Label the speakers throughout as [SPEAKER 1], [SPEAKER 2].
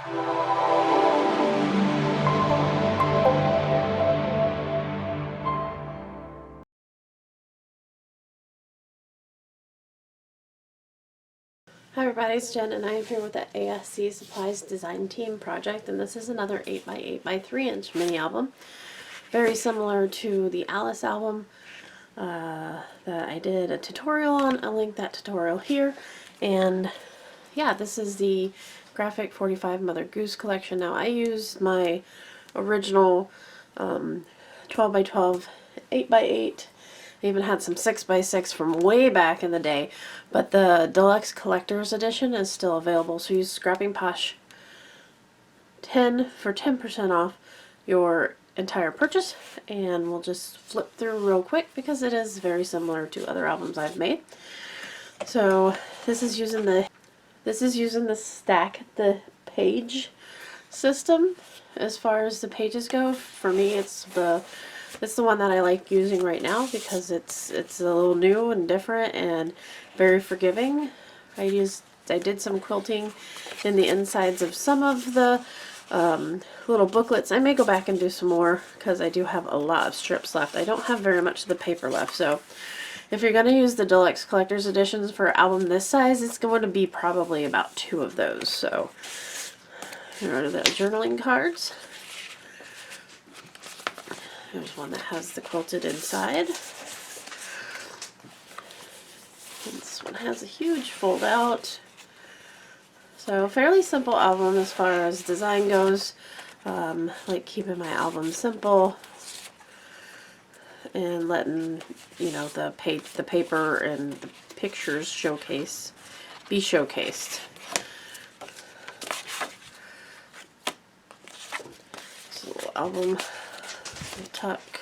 [SPEAKER 1] Hi everybody, it's Jen and I am here with the ASC Supplies Design Team project, and this is another 8x8 by 3-inch mini album. Very similar to the Alice album that I did a tutorial on. I'll link that tutorial here. And yeah, this is the Graphic 45 Mother Goose collection. Now I used my original 12x12, 8x8. I even had some 6x6 from way back in the day, but the deluxe collector's edition is still available. So use Scrapping Posh 10 for 10% off your entire purchase, and we'll just flip through real quick because it is very similar to other albums I've made. So this is using the stack the page system as far as the pages go. For me, it's the one that I like using right now because it's a little new and different and very forgiving. I did some quilting in the insides of some of the little booklets. I may go back and do some more because I do have a lot of strips left. I don't have very much of the paper left, so if you're going to use the deluxe collector's editions for an album this size, it's going to be probably about 2 of those. So here are the journaling cards. There's one that has the quilted inside. And this one has a huge fold out. So fairly simple album as far as design goes. Like keeping my album simple and letting, you know, the paper and the pictures be showcased. It's a little album. Tuck.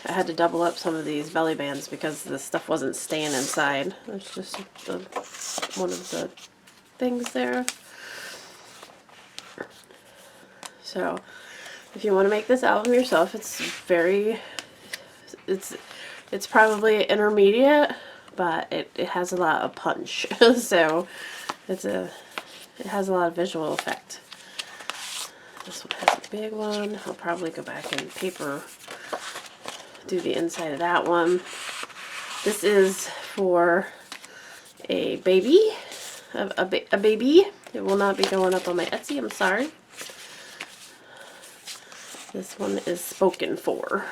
[SPEAKER 1] I had to double up some of these belly bands because the stuff wasn't staying inside. There's just one of the things there. So if you want to make this album yourself, it's probably intermediate, but it has a lot of punch. So it has a lot of visual effect. This one has a big one. I'll probably go back and do the inside of that one. This is for a baby. A baby. It will not be going up on my Etsy, I'm sorry. This one is spoken for.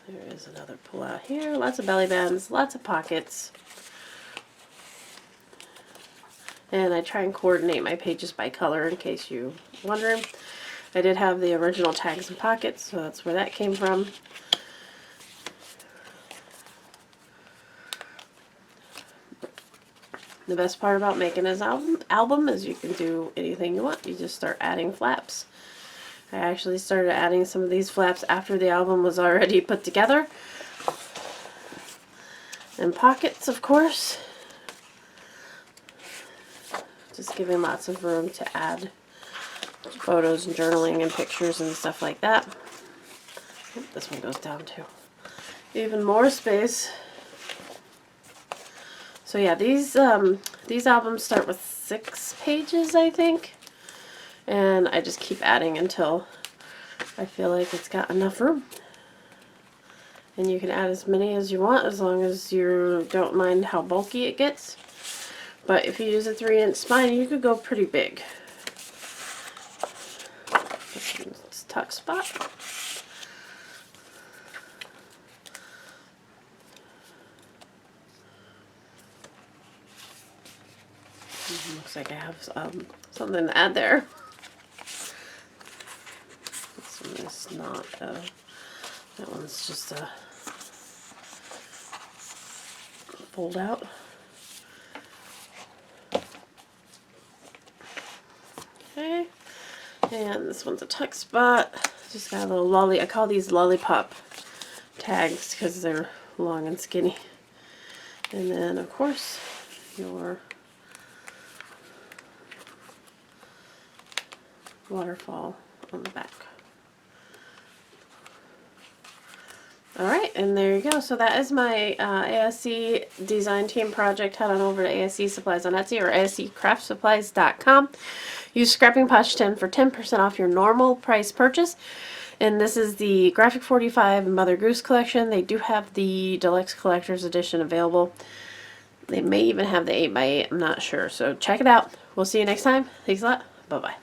[SPEAKER 1] There is another pull out here. Lots of belly bands, lots of pockets. And I try and coordinate my pages by color in case you're wondering. I did have the original tags and pockets, so that's where that came from. The best part about making this album is you can do anything you want. You just start adding flaps. I actually started adding some of these flaps after the album was already put together. And pockets, of course. Just giving lots of room to add photos and journaling and pictures and stuff like that. Oop, this one goes down too. Even more space. So yeah, these albums start with 6 pages, I think, and I just keep adding until I feel like it's got enough room. And you can add as many as you want as long as you don't mind how bulky it gets. But if you use a 3-inch spine, you could go pretty big. This one's tuck spot. Looks like I have something to add there. This one is not that one's just a fold out. Okay, and this one's a tuck spot. Just got a little I call these lollipop tags because they're long and skinny. And then, of course, your waterfall on the back. Alright, and there you go. So that is my ASC design team project. Head on over to ASC Supplies on Etsy or ASCcraftsupplies.com. Use Scrapping Posh 10 for 10% off your normal price purchase. And this is the Graphic 45 Mother Goose collection. They do have the Deluxe Collector's Edition available. They may even have the 8x8. I'm not sure. So check it out. We'll see you next time. Thanks a lot. Bye-bye.